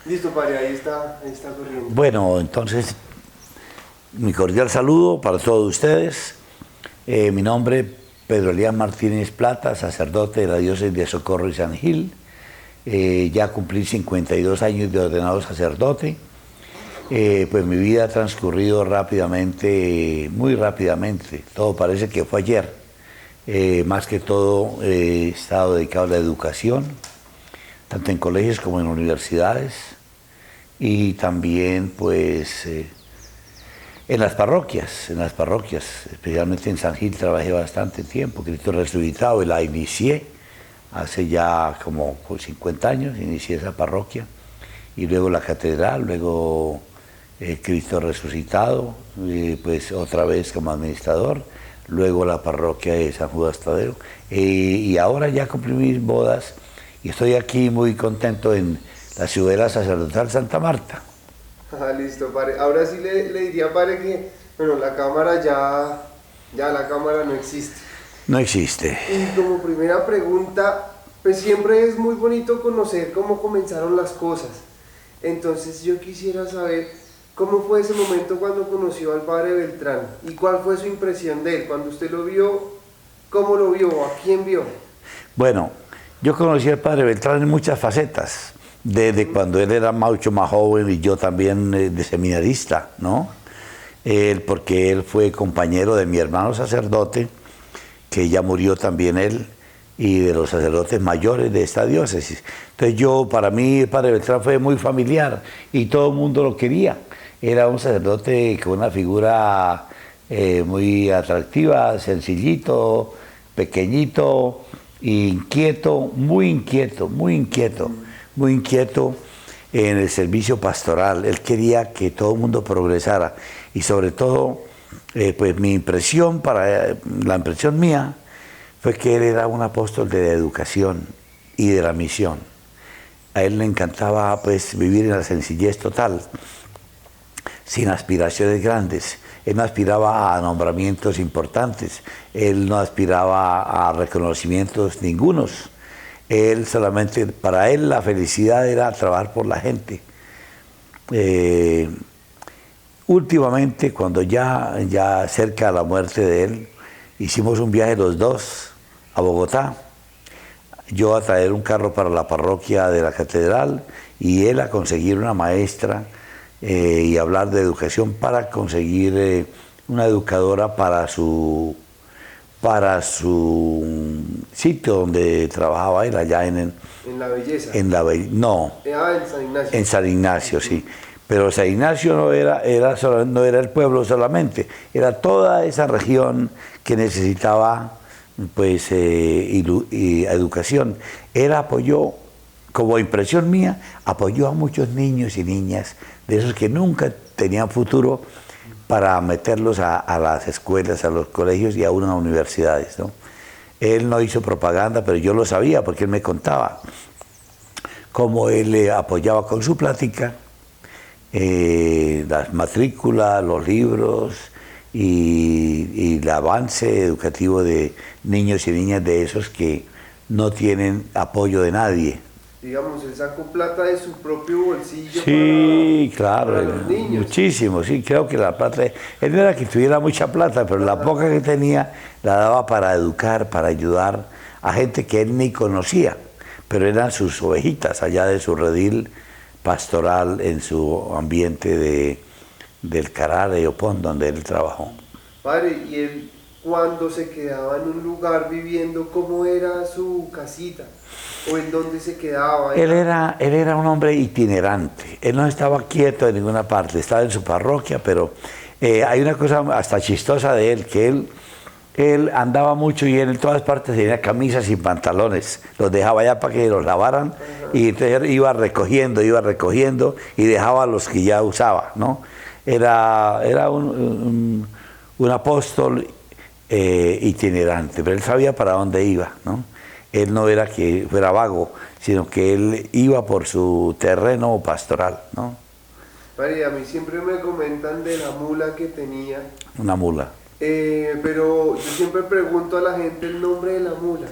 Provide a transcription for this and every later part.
Listo, padre, ahí está corriendo. Bueno, entonces, mi cordial saludo para todos ustedes. Mi nombre, Pedro Elian Martínez Plata, sacerdote de la diócesis de Socorro y San Gil. Ya cumplí 52 años de ordenado sacerdote. Pues mi vida ha transcurrido rápidamente, muy rápidamente. Todo parece que fue ayer. Más que todo he estado dedicado a la educación, tanto en colegios como en universidades, y también pues en las parroquias, especialmente en San Gil trabajé bastante tiempo, Cristo Resucitado, y la inicié hace ya como 50 años, inicié esa parroquia, y luego la catedral, luego Cristo Resucitado, pues otra vez como administrador, luego la parroquia de San Judas Tadeo, y ahora ya cumplí mis bodas, y estoy aquí muy contento en la ciudadela sacerdotal Santa Marta. Ah, listo, padre. Ahora sí le diría, padre, que, bueno, la cámara ya la cámara no existe. No existe. Y como primera pregunta, pues siempre es muy bonito conocer cómo comenzaron las cosas. Entonces yo quisiera saber cómo fue ese momento cuando conoció al padre Beltrán y cuál fue su impresión de él. Cuando usted lo vio, ¿cómo lo vio? ¿A quién vio? Bueno, yo conocí al padre Beltrán en muchas facetas, desde cuando él era mucho más joven y yo también de seminarista, ¿no? Porque él fue compañero de mi hermano sacerdote, que ya murió también él, y de los sacerdotes mayores de esta diócesis. Entonces para mí el padre Beltrán fue muy familiar y todo el mundo lo quería. Era un sacerdote con una figura muy atractiva, sencillito, pequeñito, inquieto, muy inquieto, muy inquieto, muy inquieto en el servicio pastoral. Él quería que todo el mundo progresara y sobre todo, pues la impresión mía fue que él era un apóstol de la educación y de la misión. A él le encantaba pues vivir en la sencillez total, sin aspiraciones grandes. Él no aspiraba a nombramientos importantes, él no aspiraba a reconocimientos ningunos. Él solamente, para él la felicidad era trabajar por la gente. Últimamente, cuando ya cerca de la muerte de él, hicimos un viaje los dos a Bogotá, yo a traer un carro para la parroquia de la catedral y él a conseguir una maestra y hablar de educación para conseguir una educadora para su sitio donde trabajaba él, allá En la belleza. No, En San Ignacio. en San Ignacio, sí. Pero San Ignacio no era el pueblo solamente, era toda esa región que necesitaba pues y educación. Él apoyó, como impresión mía, apoyó a muchos niños y niñas de esos que nunca tenían futuro para meterlos a las escuelas, a los colegios y aún a universidades, ¿no? Él no hizo propaganda, pero yo lo sabía porque él me contaba cómo él le apoyaba con su plática las matrículas, los libros y el avance educativo de niños y niñas de esos que no tienen apoyo de nadie. Digamos, él sacó plata de su propio bolsillo Sí, claro, para los niños. muchísimo, sí, creo que la plata, él no era que tuviera mucha plata, pero la poca que tenía la daba para educar, para ayudar a gente que él ni conocía, pero eran sus ovejitas allá de su redil pastoral en su ambiente del Cará de Yopón, donde él trabajó. Padre, y él cuando se quedaba en un lugar viviendo, ¿cómo era su casita? ¿O en dónde se quedaba? Él era un hombre itinerante, él no estaba quieto en ninguna parte, estaba en su parroquia, pero hay una cosa hasta chistosa de él, que él andaba mucho y él en todas partes tenía camisas y pantalones, los dejaba allá para que los lavaran. Y entonces iba recogiendo y dejaba los que ya usaba, ¿no? Era un apóstol itinerante, pero él sabía para dónde iba, ¿no? Él no era que fuera vago, sino que él iba por su terreno pastoral, ¿no? Padre, a mí siempre me comentan de la mula que tenía. Una mula. Pero yo siempre pregunto a la gente el nombre de la mula.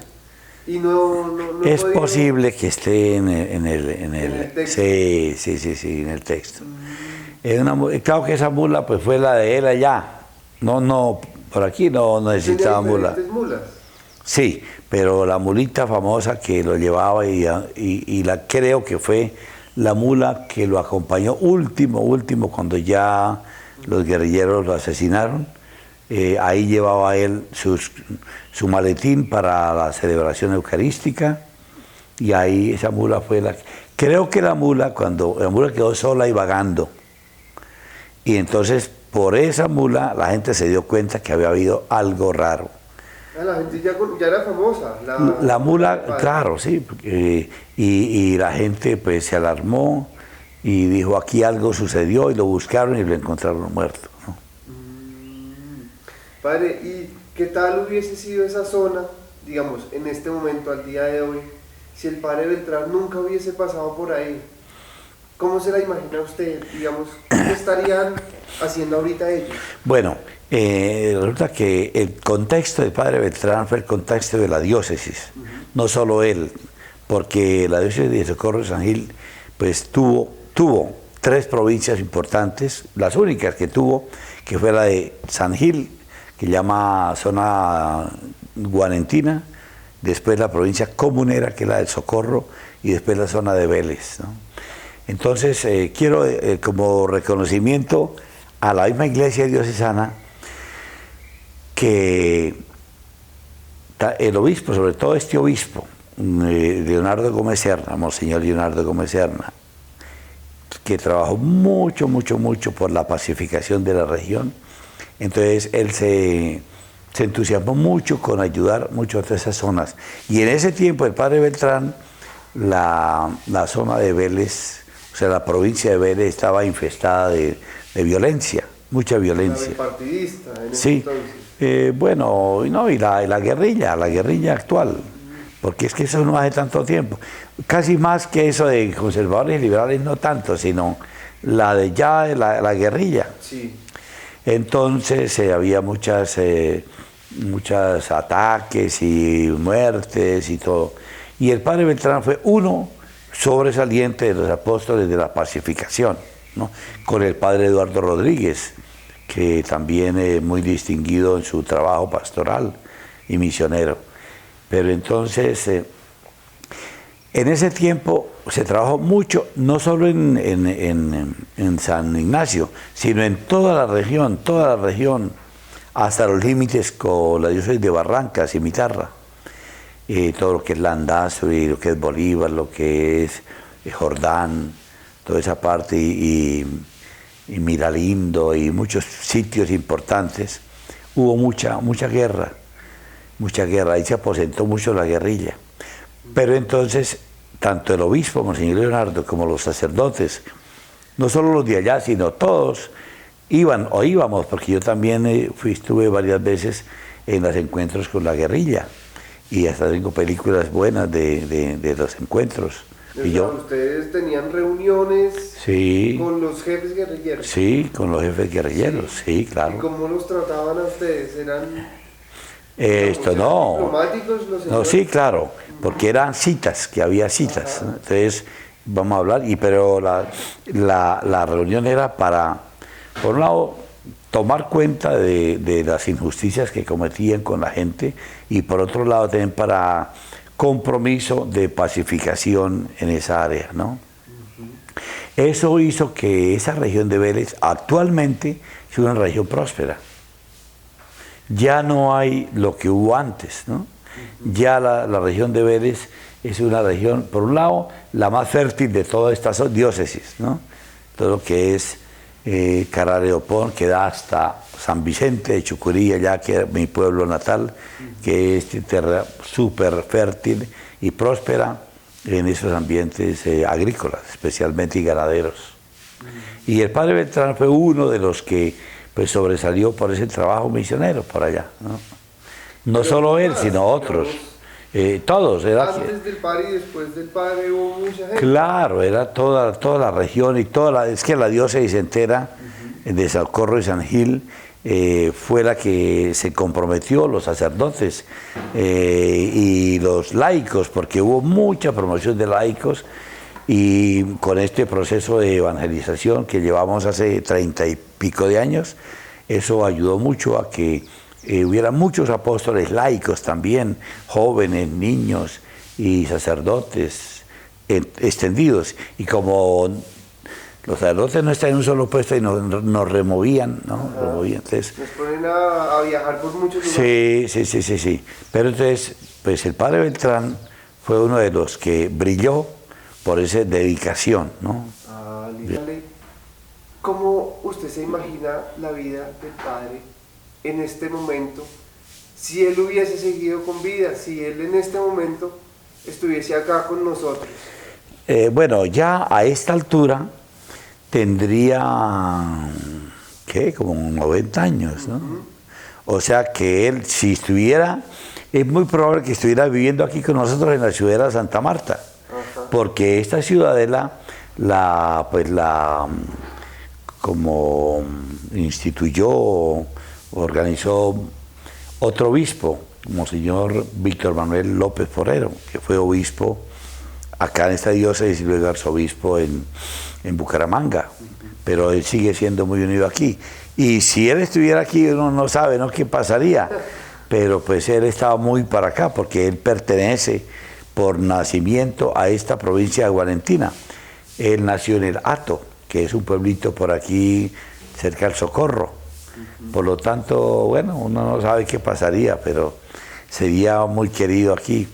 Y no he Es podido- posible que esté En el texto. sí, en el texto. Claro que esa mula pues fue la de él allá. No, por aquí no Tenía necesitaba mula. diferentes mulas. Sí, pero la mulita famosa que lo llevaba y la creo que fue la mula que lo acompañó último, cuando ya los guerrilleros lo asesinaron. Ahí llevaba él su maletín para la celebración eucarística y ahí esa mula fue la... Creo que cuando la mula quedó sola y vagando, y entonces por esa mula la gente se dio cuenta que había habido algo raro. Ah, la gente ya era famosa. La mula, padre. claro, sí, y la gente pues se alarmó y dijo aquí algo sucedió y lo buscaron y lo encontraron muerto, ¿no? Padre, ¿y qué tal hubiese sido esa zona, digamos, en este momento, al día de hoy, si el padre Beltrán nunca hubiese pasado por ahí? ¿Cómo se la imagina usted? Digamos, ¿qué estarían haciendo ahorita ellos? Bueno, resulta que el contexto del padre Beltrán fue el contexto de la diócesis, no solo él, porque la diócesis de Socorro de San Gil pues tuvo 3 provincias importantes, las únicas que tuvo, que fue la de San Gil, que llama zona guanentina, después la provincia comunera, que es la del Socorro, y después la zona de Vélez, ¿no? Entonces, quiero como reconocimiento a la misma iglesia diocesana que el obispo, sobre todo este obispo, Leonardo Gómez Serna, Monseñor Leonardo Gómez Serna, que trabajó mucho por la pacificación de la región. Entonces él se entusiasmó mucho con ayudar mucho a todas esas zonas. Y en ese tiempo el padre Beltrán, la zona de Vélez, o sea, la provincia de Vélez estaba infestada de violencia, mucha violencia. La partidista en ese Sí, entonces. bueno, no, y la guerrilla actual, porque es que eso no hace tanto tiempo. Casi más que eso de conservadores y liberales, no tanto, sino la de ya, la guerrilla. Sí. Entonces había muchos ataques y muertes y todo. Y el padre Beltrán fue uno sobresaliente de los apóstoles de la pacificación, ¿no? Con el padre Eduardo Rodríguez, que también es muy distinguido en su trabajo pastoral y misionero. Pero entonces, en ese tiempo se trabajó mucho, no solo en San Ignacio, sino en toda la región, hasta los límites con la diócesis de Barrancas y Mitarra. Todo lo que es Landazuri, lo que es Bolívar, lo que es Jordán, toda esa parte, y Miralindo, y muchos sitios importantes. Hubo mucha guerra, ahí se aposentó mucho la guerrilla. Pero entonces, tanto el obispo, Monseñor Leonardo, como los sacerdotes, no solo los de allá, sino todos, íbamos, porque yo también estuve varias veces en los encuentros con la guerrilla, y hasta tengo películas buenas de los encuentros. O sea, ustedes tenían reuniones Sí. con los jefes guerrilleros. Sí, con los jefes guerrilleros, sí, claro. ¿Y cómo los trataban a ustedes? ¿Eran Esto no. diplomáticos los No, sí, claro, porque eran citas, que había citas, ¿no? Entonces, vamos a hablar, pero la reunión era para, por un lado, tomar cuenta de las injusticias que cometían con la gente, y por otro lado también para compromiso de pacificación en esa área, ¿no? Eso hizo que esa región de Vélez actualmente sea una región próspera. Ya no hay lo que hubo antes, ¿no? Ya la región de Vélez es una región, por un lado, la más fértil de todas estas diócesis, ¿no? Todo lo que es Carareopón, que da hasta San Vicente de Chucurí, allá que es mi pueblo natal, que es tierra súper fértil y próspera en esos ambientes agrícolas, especialmente y ganaderos. Y el padre Beltrán fue uno de los que pues sobresalió por ese trabajo misionero por allá, ¿no? No solo él, sino otros. Todos. Antes del padre y después del padre hubo mucha gente. Claro, era toda la región y es que la diócesis entera de Socorro y San Gil fue la que se comprometió, los sacerdotes y los laicos, porque hubo mucha promoción de laicos, y con este proceso de evangelización que llevamos hace 30 y pico de años, eso ayudó mucho a que hubiera muchos apóstoles laicos también, jóvenes, niños y sacerdotes extendidos. Y como los sacerdotes no están en un solo puesto y nos removían, ¿no? Removían, entonces, nos ponen a viajar por muchos lugares. Sí. Pero entonces, pues el padre Beltrán fue uno de los que brilló por esa dedicación, ¿no? Dígale, ¿cómo usted se imagina la vida del padre en este momento? Si él hubiese seguido con vida, si él en este momento estuviese acá con nosotros. Bueno, ya a esta altura tendría, ¿qué? Como 90 años, ¿no? O sea que él, si estuviera, es muy probable que estuviera viviendo aquí con nosotros en la ciudad de Santa Marta, porque esta ciudadela como instituyó, organizó otro obispo, Monseñor Víctor Manuel López Forero, que fue obispo acá en esta diócesis y luego arzobispo en Bucaramanga, pero él sigue siendo muy unido aquí. Y si él estuviera aquí, uno no sabe, ¿no?, qué pasaría, pero pues él estaba muy para acá, porque él pertenece por nacimiento a esta provincia de Guarentina. Él nació en el Hato, que es un pueblito por aquí cerca del Socorro. Por lo tanto, bueno, uno no sabe qué pasaría, pero sería muy querido aquí.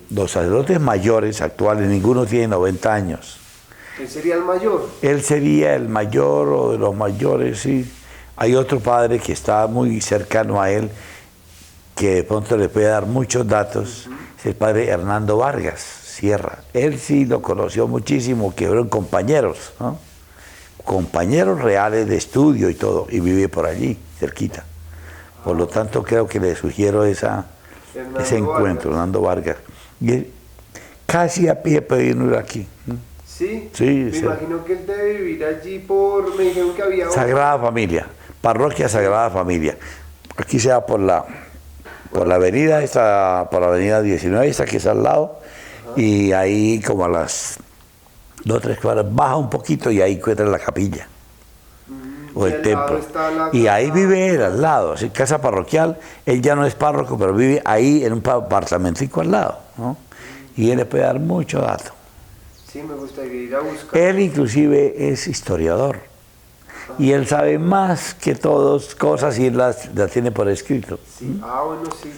Los sacerdotes mayores actuales, ninguno tiene 90 años. ¿Él sería el mayor? Él sería el mayor o de los mayores, sí. Hay otro padre que está muy cercano a él, que de pronto le puede dar muchos datos, es el padre Hernando Vargas Sierra. Él sí lo conoció muchísimo, que fueron compañeros, ¿no? Compañeros reales de estudio y todo, y vive por allí, cerquita. Por lo tanto, creo que le sugiero ese encuentro, Hernando Vargas. Y él casi a pie puede venir aquí. ¿Sí? Sí, Me imagino que él debe vivir allí me dijeron que había... Sagrada Familia, Parroquia Sagrada Familia. Aquí se va por la avenida, por la avenida 19, esta que está al lado, y ahí como a las 2 o 3 cuadras baja un poquito y ahí encuentra la capilla o el templo. Y ahí vive él al lado, así, casa parroquial. Él ya no es párroco, pero vive ahí en un apartamentico al lado, ¿no? Y él le puede dar mucho dato. Sí, me gustaría ir a buscar. Él inclusive es historiador y él sabe más que todos cosas y él las tiene por escrito. Sí, bueno, sí.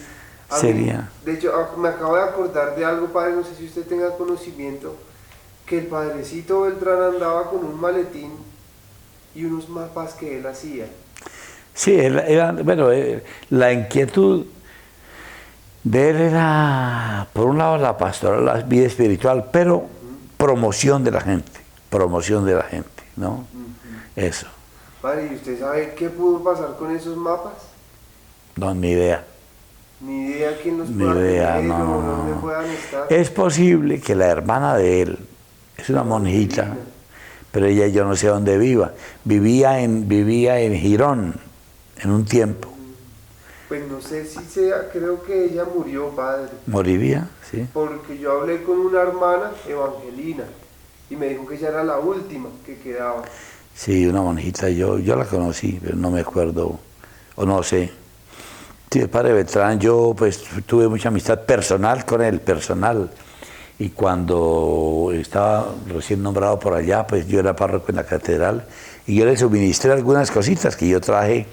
Sería. De hecho, me acabo de acordar de algo, padre, no sé si usted tenga conocimiento, que el padrecito Beltrán andaba con un maletín y unos mapas que él hacía. Sí, bueno, la inquietud de él era, por un lado, la pastoral, la vida espiritual, pero promoción de la gente, ¿no? Eso. Padre, ¿y usted sabe qué pudo pasar con esos mapas? No, ni idea. Ni idea quién los Ni idea, no. dónde puedan estar. Es posible que la hermana de él, es una monjita, pero ella yo no sé dónde viva. Vivía en Girón en un tiempo. Pues no sé si sea, creo que ella murió, padre. ¿Moriría? Sí. Porque yo hablé con una hermana, Evangelina, y me dijo que ella era la última que quedaba. Sí, una monjita, yo la conocí, pero no me acuerdo, o no sé. Sí, el padre Beltrán, yo pues tuve mucha amistad personal con él, y cuando estaba recién nombrado por allá, pues yo era párroco en la catedral, y yo le suministré algunas cositas que yo traje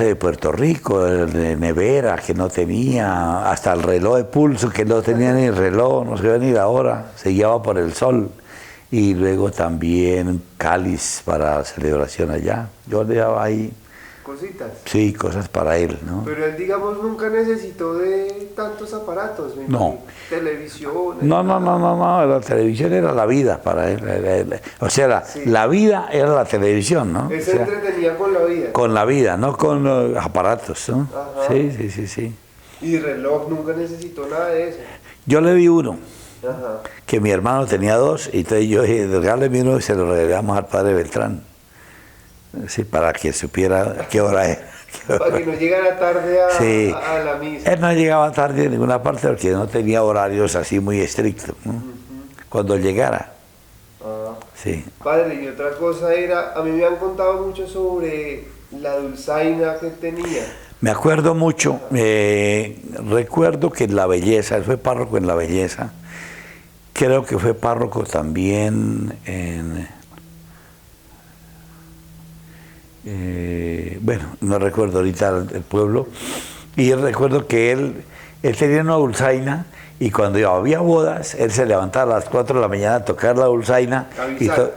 de Puerto Rico, de nevera que no tenía, hasta el reloj de pulso que no tenía ni reloj, no se ve ni la hora, se guiaba por el sol, y luego también cáliz para celebración allá. Yo le daba ahí cositas. Sí, cosas para él, ¿no? Pero él, digamos, nunca necesitó de tantos aparatos, no. Televisión. No, la televisión era la vida para él. O sea, la vida era la televisión, ¿no? Él se entretenía con la vida. Con la vida, no con los aparatos, ¿no? Ajá. Sí. Y reloj, nunca necesitó nada de eso. Yo le di uno, Ajá. que mi hermano tenía 2, y entonces yo dije, regáleme uno y se lo regalamos al padre Beltrán. sí, para que supiera qué hora era. Para que no llegara tarde Sí. a la misa. Él no llegaba tarde en ninguna parte porque no tenía horarios así muy estrictos, ¿no? Cuando llegara, Ah. sí. Padre, y otra cosa era, a mí me han contado mucho sobre la dulzaina que tenía. Me acuerdo mucho, recuerdo que en La Belleza, él fue párroco en La Belleza, creo que fue párroco también en, bueno, no recuerdo ahorita el pueblo, y recuerdo que él tenía una dulzaina y cuando había bodas, él se levantaba a las 4 de la mañana a tocar la dulzaina y Avisar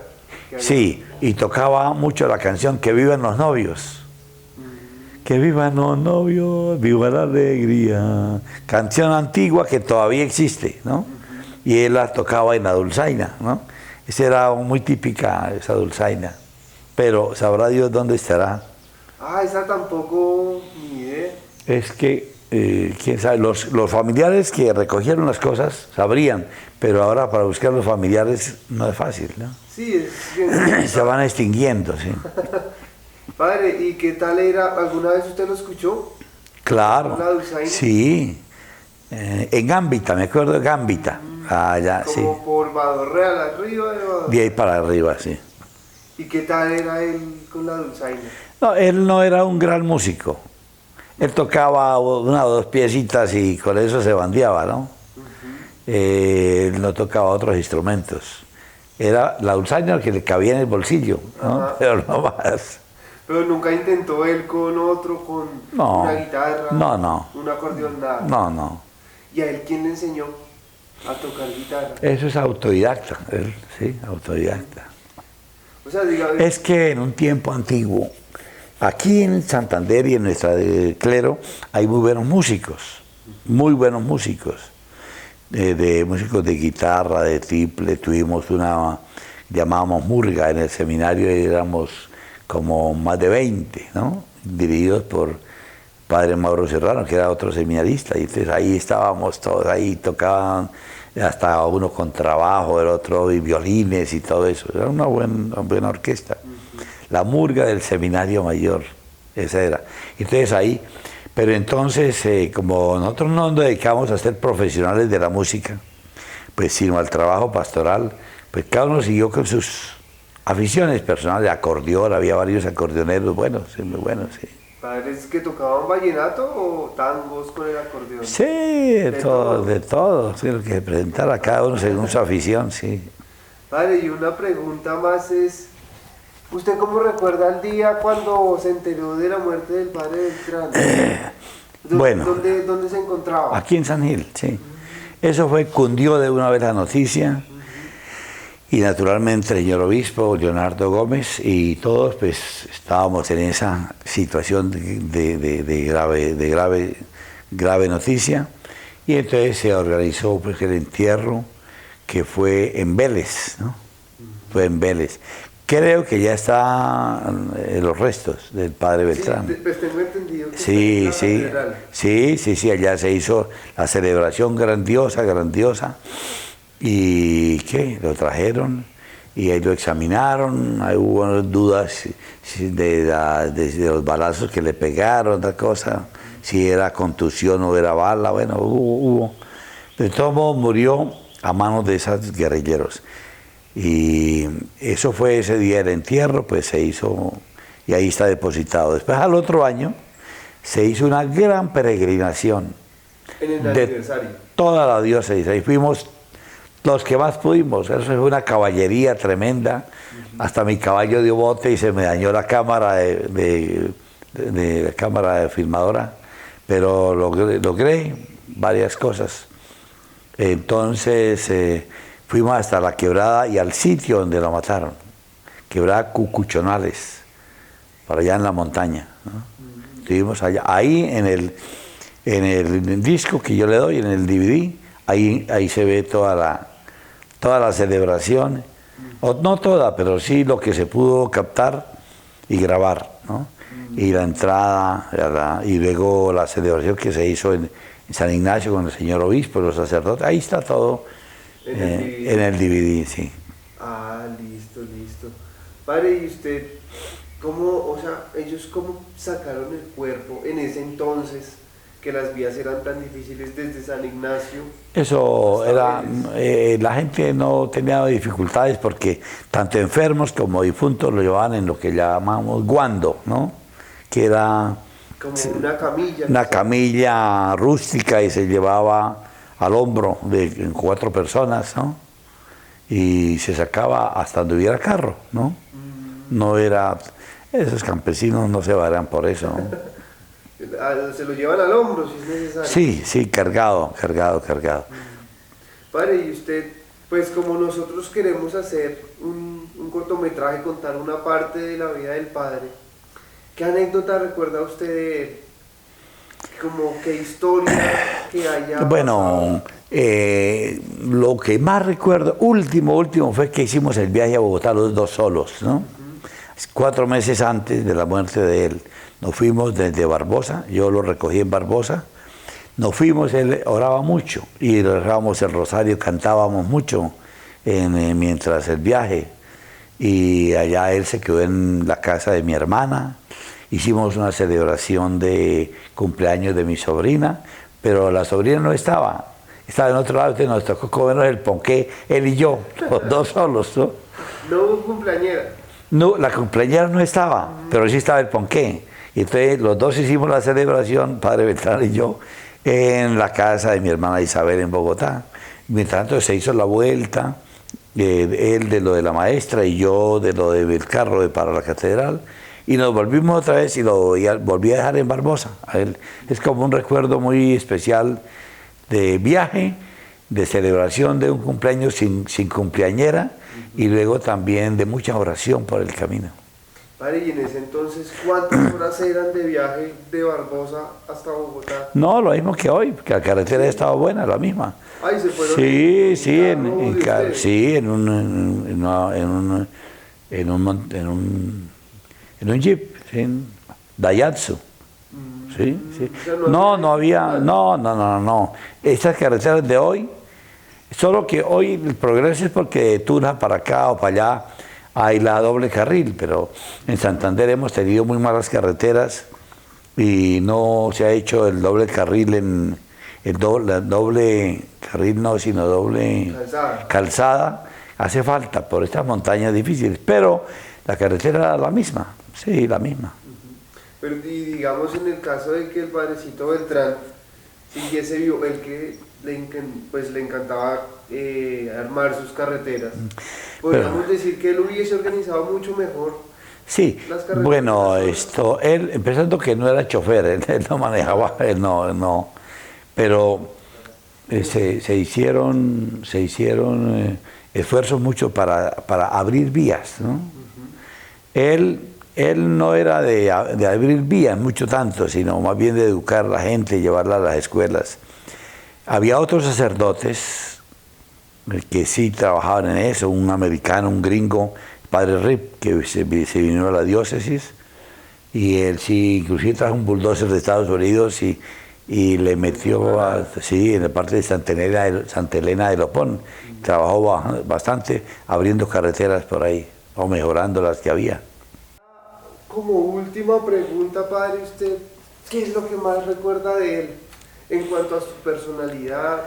sí, y tocaba mucho la canción Que vivan los novios. Que vivan los novios, viva la alegría. Canción antigua que todavía existe, ¿no? Y él la tocaba en la dulzaina, ¿no? Esa era muy típica, esa dulzaina. Pero sabrá Dios dónde estará. Ah, esa tampoco ni idea. Es que, quién sabe, los familiares que recogieron las cosas sabrían, pero ahora para buscar los familiares no es fácil, ¿no? Sí, es Se van extinguiendo, sí. Padre, ¿y qué tal era? ¿Alguna vez usted lo escuchó? Claro, ¿La dulzaina? sí. En Gambita, me acuerdo de Gambita. Allá, sí. Como por Bador Real, arriba de Bador. De ahí para arriba, sí. ¿Y qué tal era él con la dulzaina? No, él no era un gran músico. Él tocaba una o dos piecitas y con eso se bandeaba, ¿no? Él no tocaba otros instrumentos. Era la dulzaina que le cabía en el bolsillo, ¿no? Ajá. Pero no más. Pero nunca intentó él con otro, con No. una guitarra, No. un acordeón, nada. No. ¿Y a él quién le enseñó a tocar guitarra? Eso es autodidacta, él, sí, autodidacta. O sea, diga, Es que en un tiempo antiguo, aquí en Santander y en nuestra clero, hay muy buenos músicos, de músicos de guitarra, de tiple. Tuvimos una, llamábamos murga en el seminario, y éramos como más de 20, ¿no? Dirigidos por padre Mauro Serrano, que era otro seminarista, y entonces ahí estábamos todos, ahí tocaban hasta uno con trabajo, el otro y violines y todo eso. Era una buena orquesta. La murga del seminario mayor, esa era. Entonces ahí, pero entonces, como nosotros no nos dedicamos a ser profesionales de la música, pues sino al trabajo pastoral, pues cada uno siguió con sus aficiones personales, acordeón, había varios acordeoneros buenos, muy buenos, sí. ¿padres que tocaban vallenato o tangos con el acordeón? Sí, de todo, sí, lo que se presentara cada uno según su afición, sí. Padre, y una pregunta más es, ¿usted cómo recuerda el día cuando se enteró de la muerte del padre Beltrán? Bueno. ¿Dónde se encontraba? Aquí en San Gil, sí. Eso cundió de una vez la noticia, y naturalmente el señor obispo, Leonardo Gómez, y todos pues estábamos en esa situación de grave noticia, y entonces se organizó pues el entierro, que fue en Vélez, ¿no? Fue en Vélez. Creo que ya están los restos del padre Beltrán. Sí, pues tengo entendido que Sí, está en la catedral. sí, allá se hizo la celebración grandiosa, y ¿qué? Lo trajeron y ahí lo examinaron, ahí hubo dudas de los balazos que le pegaron, otra cosa, si era contusión o era bala, bueno, hubo. De todos modos murió a manos de esos guerrilleros. Y eso fue ese día del entierro, pues se hizo, y ahí está depositado. Después al otro año se hizo una gran peregrinación En el de aniversario. toda la diócesis. Ahí fuimos los que más pudimos. Eso fue una caballería tremenda. Hasta mi caballo dio bote y se me dañó la cámara de la cámara filmadora, pero logré varias cosas. Entonces fuimos hasta la quebrada y al sitio donde lo mataron, quebrada Cucuchonales, para allá en la montaña, ¿no? Estuvimos allá, ahí en el disco que yo le doy, en el DVD, ahí se ve toda la celebración, o no toda, pero sí lo que se pudo captar y grabar, ¿no? Y la entrada, y luego la celebración que se hizo en San Ignacio con el señor obispo, los sacerdotes, ahí está todo en el DVD, sí. Ah, listo. Padre, ¿y usted ¿Cómo, o sea, ellos cómo sacaron el cuerpo en ese entonces, que las vías eran tan difíciles desde San Ignacio? Eso hasta era, Vélez? la gente no tenía dificultades porque tanto enfermos como difuntos lo llevaban en lo que llamamos guando, ¿no? Que era Como una camilla. una camilla rústica y se llevaba al hombro de 4 personas, ¿no? Y se sacaba hasta donde hubiera carro, ¿no? No era, esos campesinos no se varían por eso, ¿no? Se lo llevan al hombro si es necesario. Sí, sí, cargado, cargado, cargado. Padre, y usted, pues como nosotros queremos hacer un cortometraje, contar una parte de la vida del padre, ¿qué anécdota recuerda usted de él? Como qué historia que haya Bueno, pasado. lo que más recuerdo, último, fue que hicimos el viaje a Bogotá los dos solos, ¿no? 4 meses antes de la muerte de él. Nos fuimos desde Barbosa, yo lo recogí en Barbosa. Nos fuimos, él oraba mucho y rezábamos el rosario, cantábamos mucho mientras el viaje. Y allá él se quedó en la casa de mi hermana. Hicimos una celebración de cumpleaños de mi sobrina, pero la sobrina no estaba en otro lado, entonces nos tocó comernos el ponqué, él y yo, los dos solos, ¿no? No hubo cumpleañera. No, la cumpleañera no estaba, pero sí estaba el ponqué. Y entonces los dos hicimos la celebración, Padre Beltrán y yo, en la casa de mi hermana Isabel en Bogotá. Mientras tanto se hizo la vuelta, él de lo de la maestra y yo de lo del carro para la catedral. Y nos volvimos otra vez y volví a dejar en Barbosa. A él. Es como un recuerdo muy especial de viaje, de celebración de un cumpleaños sin cumpleañera y luego también de mucha oración por el camino. Padre, y en ese entonces, ¿cuántas horas eran de viaje de Barbosa hasta Bogotá? No, lo mismo que hoy, que la carretera estaba buena, la misma. Ay, se fueron Sí, sí, carro de ustedes. sí, en un jeep, sí, en Daihatsu. Sí, sí. O sea, No había, no. Estas carreteras de hoy, solo que hoy el progreso es porque de Tunja para acá o para allá hay la doble carril, pero en Santander hemos tenido muy malas carreteras y no se ha hecho el doble carril la doble carril no, sino doble calzada. Hace falta por estas montañas difíciles, pero la carretera era la misma, sí, la misma. Pero y digamos en el caso de que el padrecito Beltrán siguiese vivo, el que pues, le encantaba armar sus carreteras, podríamos decir que él hubiese organizado mucho mejor Sí, las carreteras. bueno, él, empezando que no era chofer, él no manejaba, él no, pero se hicieron esfuerzos mucho para abrir vías, ¿no? Él no era de abrir vías mucho tanto, sino más bien de educar a la gente, llevarla a las escuelas. Había otros sacerdotes que sí trabajaban en eso, un americano, un gringo, Padre Rip, que se vino a la diócesis, y él sí, inclusive trajo un bulldozer de Estados Unidos y le metió en la parte de Santa Elena de Lopón. Trabajó bastante abriendo carreteras por ahí, o mejorando las que había. Como última pregunta, padre, usted, ¿qué es lo que más recuerda de él en cuanto a su personalidad,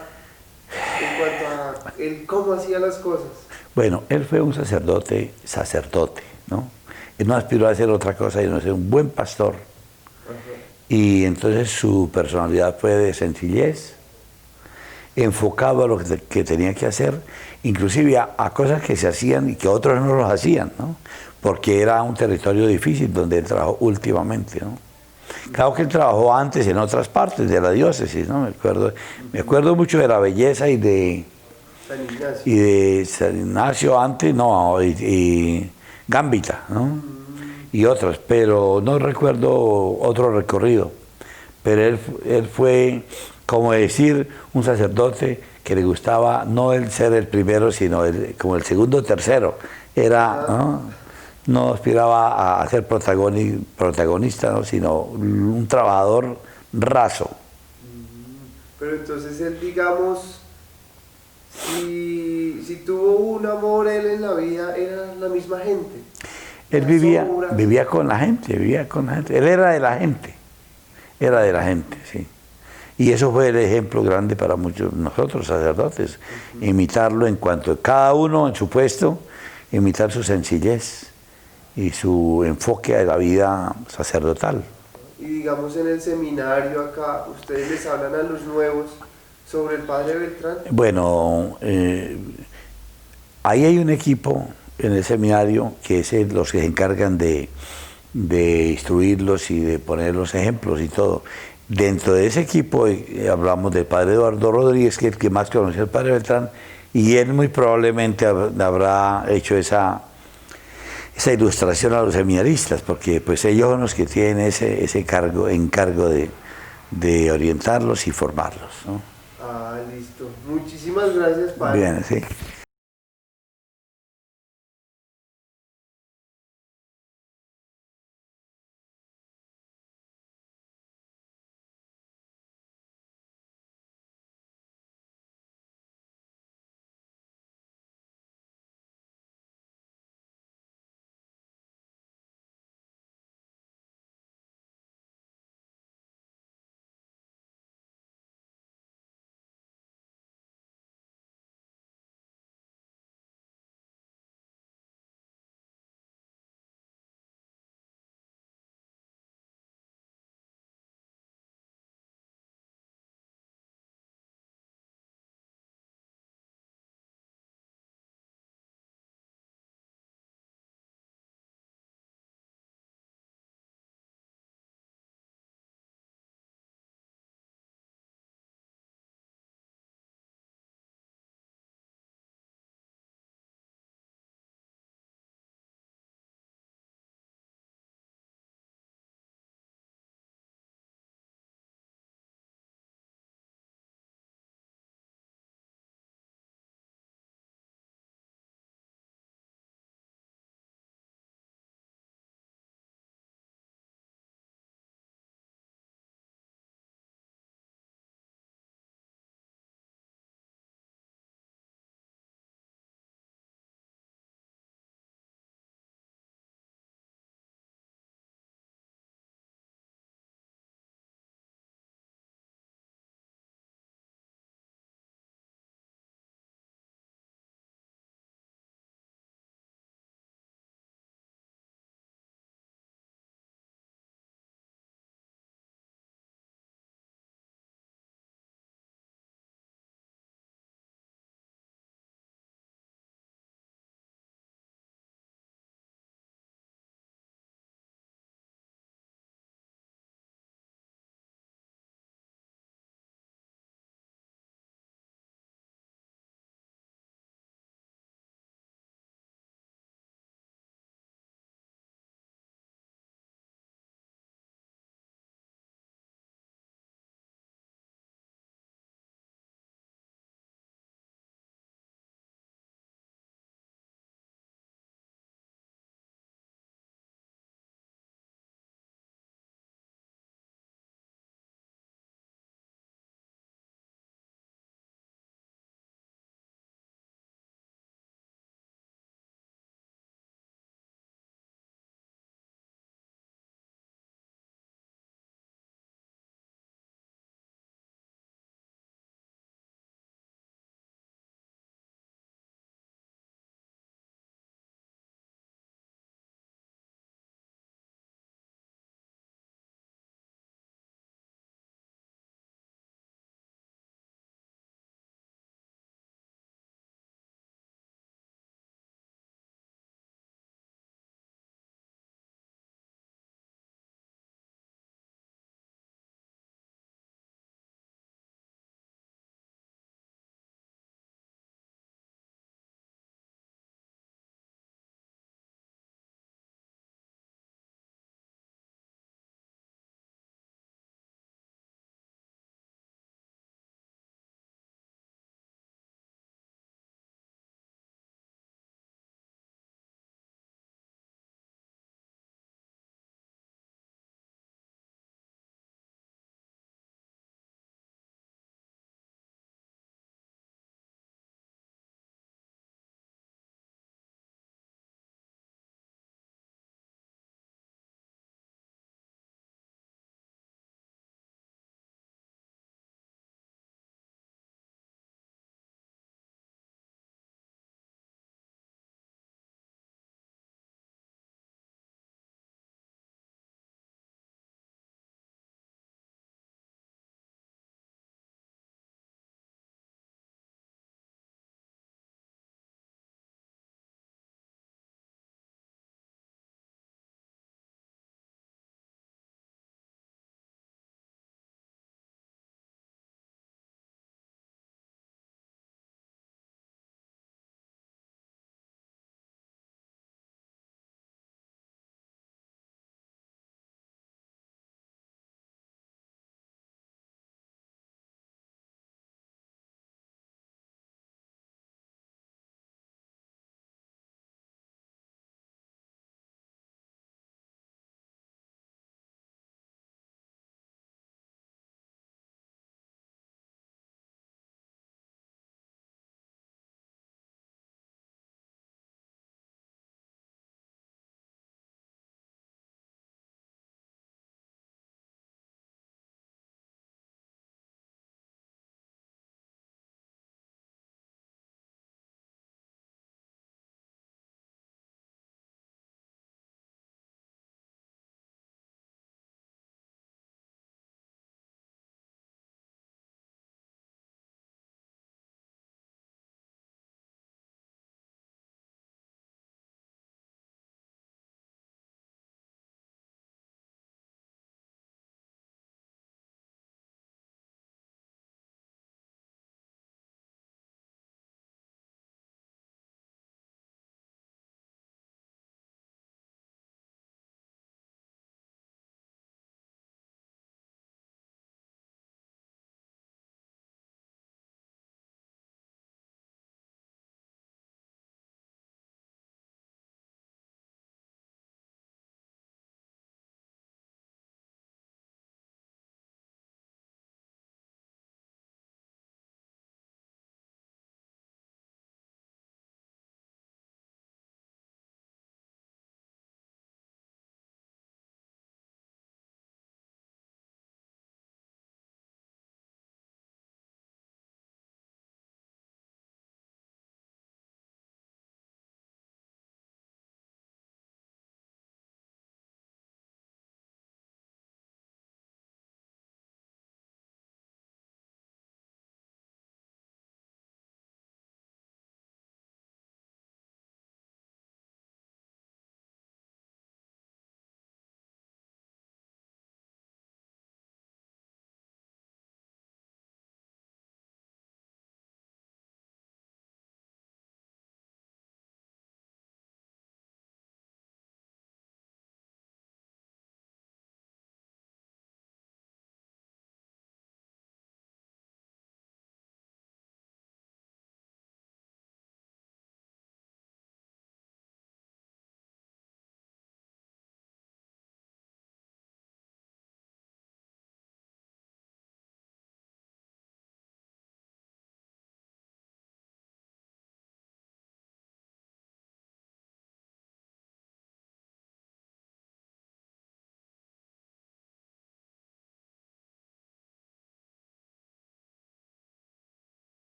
en cuanto a él cómo hacía las cosas? Bueno, él fue un sacerdote, ¿no? Él no aspiró a ser otra cosa, sino a ser un buen pastor. Ajá. Y entonces su personalidad fue de sencillez, enfocado a lo que tenía que hacer, inclusive a cosas que se hacían y que otros no los hacían, ¿no? Porque era un territorio difícil donde él trabajó últimamente, ¿no? Claro que él trabajó antes en otras partes de la diócesis, ¿no? Me acuerdo mucho de la belleza y de San Ignacio antes, no, y Gambita, ¿no? Y otras, pero no recuerdo otro recorrido. Pero él fue, como decir, un sacerdote que le gustaba no el ser el primero, sino como el segundo o tercero. No aspiraba a ser protagonista, ¿no? Sino un trabajador raso. Pero entonces él, digamos, si tuvo un amor él en la vida, era la misma gente. Él vivía con la gente, vivía con la gente. Él era de la gente, sí. Y eso fue el ejemplo grande para muchos nosotros, sacerdotes, imitarlo en cuanto a cada uno en su puesto, imitar su sencillez y su enfoque a la vida sacerdotal. Y digamos en el seminario acá, ¿ustedes les hablan a los nuevos sobre el padre Beltrán? Bueno, ahí hay un equipo en el seminario que es los que se encargan de instruirlos y de poner los ejemplos y todo. Dentro de ese equipo hablamos del padre Eduardo Rodríguez, que es el que más conoció al padre Beltrán, y él muy probablemente habrá hecho esa ilustración a los seminaristas, porque pues ellos son los que tienen ese encargo de orientarlos y formarlos, ¿no? Ah, listo. Muchísimas gracias, padre. Bien, sí.